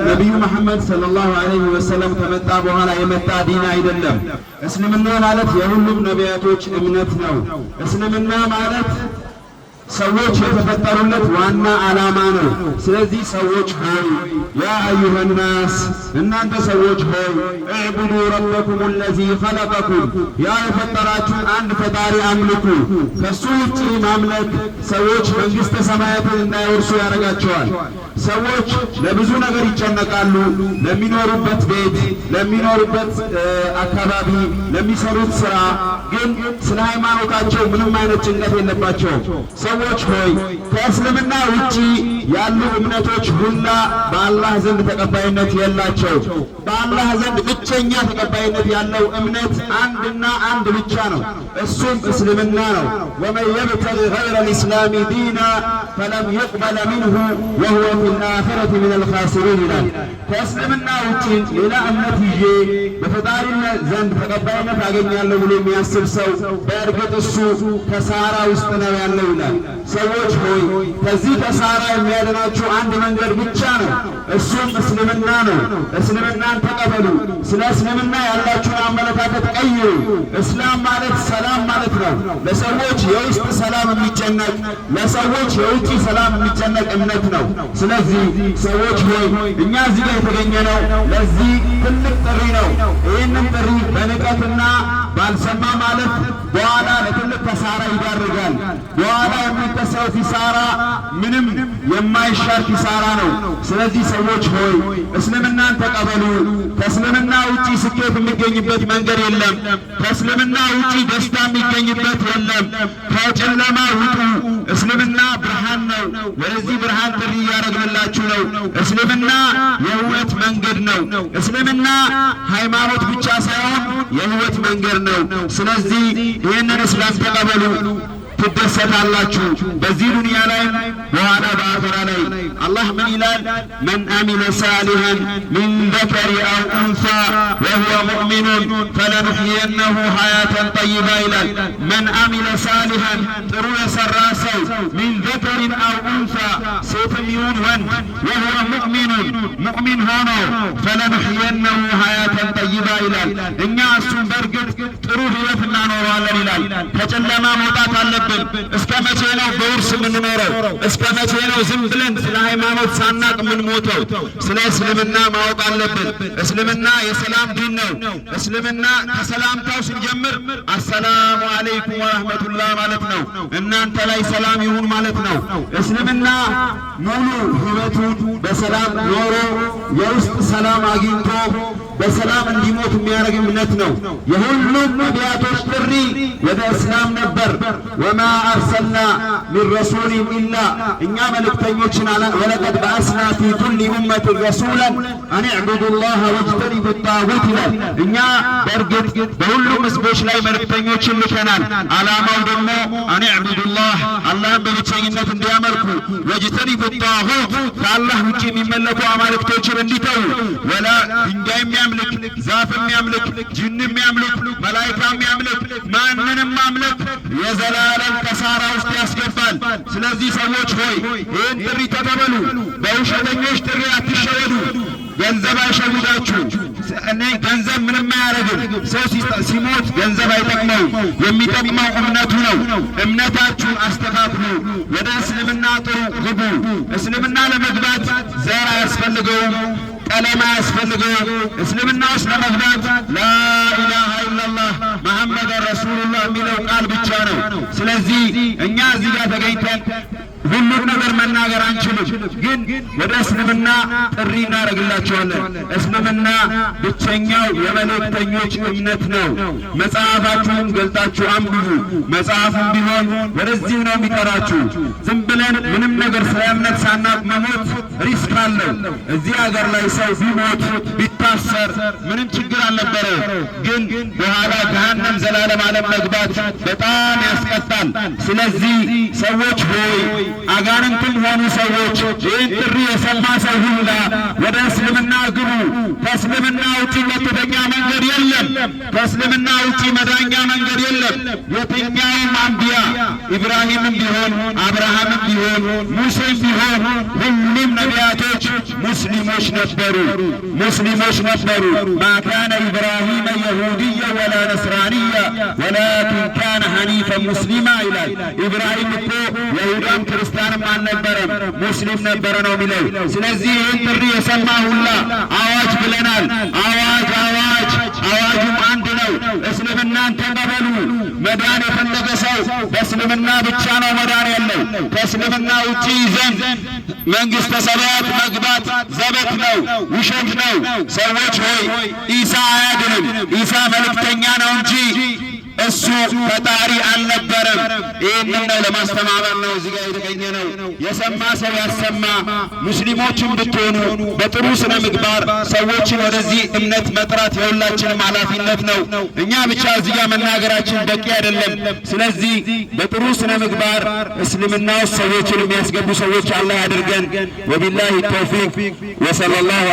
ነብዩ መሐመድ ሰለላሁ ዐለይሂ ወሰለም ከመጣ በኋላ የመጣ ዲን አይደለም። እስልምና ማለት የሁሉም ነቢያቶች እምነት ነው። እስልምና ማለት ሰዎች የተፈጠሩለት ዋና ዓላማ ነው። ስለዚህ ሰዎች ሆይ ያ አዩሃናስ እናንተ ሰዎች ሆይ እዕቡዱ ረበኩም አለዚ ኸለቀኩም ያ የፈጠራችሁን አንድ ፈጣሪ አምልኩ። ከሱ ውጪ ማምለክ ሰዎች መንግሥተ ሰማያትን እንዳይወርሱ ያደርጋቸዋል። ሰዎች ለብዙ ነገር ይጨነቃሉ። ለሚኖሩበት ቤት፣ ለሚኖሩበት አካባቢ፣ ለሚሰሩት ስራ ግን ስለ ሃይማኖታቸው ምንም አይነት ጭንቀት የለባቸውም። ሰዎች ሆይ ከእስልምና ውጪ ያሉ እምነቶች ሁላ በአላህ ዘንድ ተቀባይነት የላቸው። በአላህ ዘንድ ብቸኛ ተቀባይነት ያለው እምነት አንድና አንድ ብቻ ነው፣ እሱም እስልምና ነው። ወመን የብተጊ ገይረ ልእስላሚ ዲና ፈለም ዩቅበለ ሚንሁ ወሁወ ፊል አኺረቲ ሚነል ኻሲሪን ይላል። ከእስልምና ውጪ ሌላ እምነት ይዤ በፈጣሪነት ዘንድ ተቀባይነት አገኛለሁ ብሎ የሚያስብ ሰው በእርግጥ እሱ ከሳራ ውስጥ ነው ያለው ይላል። ሰዎች ሆይ ከዚህ ከሳራ የሚያድናችሁ አንድ መንገድ ብቻ ነው፣ እሱም እስልምና ነው። እስልምናን ተቀበሉ። ስለ እስልምና ያላችሁን አመለካከት ቀይሩ። እስላም ማለት ሰላም ማለት ነው። ለሰዎች የውስጥ ሰላም የሚጨነቅ፣ ለሰዎች የውጭ ሰላም የሚጨነቅ እምነት ነው። ስለዚህ ሰዎች ሆይ እኛ እዚህ ጋር የተገኘነው ለዚህ ትልቅ ጥሪ ነው። ይህንን ጥሪ በንቀትና ባልሰማ ማለት በኋላ ለትልቅ ከሳራ ይዳርጋል። በኋላ የሚከሰው ኪሳራ ምንም የማይሻር ኪሳራ ነው። ስለዚህ ሰዎች ሆይ እስልምናን ተቀበሉ። ከእስልምና ውጪ ስኬት የሚገኝበት መንገድ የለም። ከእስልምና ውጪ ደስታ የሚገኝበት የለም። ከጨለማ ውጡ። እስልምና ብርሃን ነው። ወደዚህ ብርሃን ጥሪ እያደረግንላችሁ ነው። እስልምና የህይወት መንገድ ነው። እስልምና ሃይማኖት ብቻ ሳይሆን የህይወት መንገድ ነው። ስለዚህ ይህንን እስላም ተቀበሉ፣ ትደሰታላችሁ በዚህ ዱንያ ላይ በኋላ በአኺራ ላይ። አላህ ምን ይላል? መን አሚለ ሳሊሃን ሚን ዘከሪ አው ኡንሳ ወሁወ ሙእሚኑን ፈለኑሕየነሁ ሐያተን ጠይባ ይላል። መን አሚለ ሳሊሃን ጥሩ የሰራ ሰው ሚን ዘከሪን አው ኡንሳ ሴትም ይሁን ወንድ ወሁወ ሙእሚኑን ሙእሚን ሆኖ ፈለኑሕየነሁ ሐያተን ጠይባ ይላል። እኛ እሱን በእርግጥ ጥሩ ህይወት እናኖረዋለን ይላል። ከጨለማ መውጣት አለብን። እስከ መቼ ነው በውርስ የምንኖረው? እስከ መቼ ነው ዝም ብለን ስለ ሃይማኖት ሳናቅ የምንሞተው? ስለ እስልምና ማወቅ አለብን። እስልምና የሰላም ዲን ነው። እስልምና ከሰላምታው ስንጀምር አሰላሙ አለይኩም ወራህመቱላህ ማለት ነው። እናንተ ላይ ሰላም ይሁን ማለት ነው። እስልምና ሙሉ ህይወቱን በሰላም ኖሮ የውስጥ ሰላም አግኝቶ በሰላም እንዲሞት የሚያደርግ እምነት ነው። የሁሉም ነቢያቶች ጥሪ ወደ እስላም ነበር። ወማ አርሰልና ሚን ረሱሊን ኢላ እኛ መልእክተኞችን ወለቀድ በአስና ፊ ኩሊ ኡመትን ረሱላን አን ዕቡዱላህ ወጅተኒቡ ጣጉት ይላል። እኛ በእርግጥ በሁሉም ህዝቦች ላይ መልእክተኞችን ልከናል። ዓላማው ደግሞ አን ዕቡዱላህ አላህን በብቸኝነት እንዲያመልኩ፣ ወጅተኒቡ ጣጉት ከአላህ ውጭ የሚመለኩ አማልክቶችን እንዲተዉ፣ ወላ ድንጋይ የሚያምልክ፣ ዛፍ የሚያምልክ፣ ጅን የሚያምልክ፣ መላኢካ የሚያምልክ፣ ማንንም ማምለክ የዘላለም ከሳራ ውስጥ ያስገባል። ስለዚህ ሰዎች ሆይ ይህን ጥሪ ተቀበሉ። በውሸተኞች ጥሪ አትሸወዱ። ገንዘብ አይሸውዳችሁ። እኔ ገንዘብ ምንም አያረግም። ሰው ሲሞት ገንዘብ አይጠቅመው። የሚጠቅመው እምነቱ ነው። እምነታችሁን አስተካክሉ። ወደ እስልምና ጥሩ ግቡ። እስልምና ለመግባት ዘር አያስፈልገውም፣ ቀለም አያስፈልገውም። እስልምና ውስጥ ለመግባት ላኢላሃ ኢላላህ መሐመድ ረሱሉላህ የሚለው ቃል ብቻ ነው። ስለዚህ እኛ እዚህ ጋር ተገኝተን ሁሉም ነገር መናገር አንችልም፣ ግን ወደ እስልምና ጥሪ እናደርግላችኋለን። እስልምና ብቸኛው የመልእክተኞች እምነት ነው። መጽሐፋችሁን ገልጣችሁ አንብቡ። መጽሐፉም ቢሆን ወደዚህ ነው የሚጠራችሁ። ዝም ብለን ምንም ነገር ስለ እምነት ሳናቅ መሞት ሪስክ አለው። እዚህ ሀገር ላይ ሰው ቢሞት ቢታሰር ምንም ችግር አልነበረው፣ ግን በኋላ ገሃነም ዘላለም ዓለም መግባት በጣም ያስቀጣል። ስለዚህ ሰዎች ሆይ አጋንንትም ሆኑ ሰዎች ይህን ጥሪ የሰማ ሰው ሁላ ወደ እስልምና ግቡ። ከእስልምና ውጪ መተኛ መንገድ የለም። ከእስልምና ውጪ መዳኛ መንገድ የለም። የትኛውም አንቢያ ኢብራሂምም ቢሆን አብርሃምም ቢሆን ሙሴም ቢሆን ሁሉም ነቢያቶች ሙስሊሞች ነበሩ። ማ ካነ ኢብራሂም የሁድያ ወላ ነስራንያ ወላኪን ካነ ሐኒፈን ሙስሊማ ይላል። ኢብራሂም እኮ የይሁዳም ክርስቲያንም አልነበረም ሙስሊም ነበረ ነው የሚለው። ስለዚህ ይህን ጥሪ የሰማ ሁላ አዋጅ ብለናል። አዋጁም አንድ ነው። እስልምናን ተቀበሉ። መዳን የፈለገ ሰው በእስልምና ብቻ ነው መዳን ያለው። ከእስልምና ውጪ ዘንድ መንግሥተ ሰማያት መግባት ዘበት ነው፣ ውሸት ነው። ሰዎች ሆይ ኢሳ አያድንም። ኢሳ መልእክተኛ ነው እንጂ እሱ ፈጣሪ አልነበረም። ይህንን ነው ለማስተማመር ነው እዚህ ጋር የተገኘ ነው። የሰማ ሰው ያሰማ። ሙስሊሞችን ብትሆኑ በጥሩ ስነ ምግባር ሰዎችን ወደዚህ እምነት መጥራት የሁላችንም ኃላፊነት ነው። እኛ ብቻ እዚህ ጋር መናገራችን በቂ አይደለም። ስለዚህ በጥሩ ስነ ምግባር እስልምና ውስጥ ሰዎችን የሚያስገቡ ሰዎች አላህ ያድርገን። ወቢላሂ ተውፊቅ ወሰለላሁ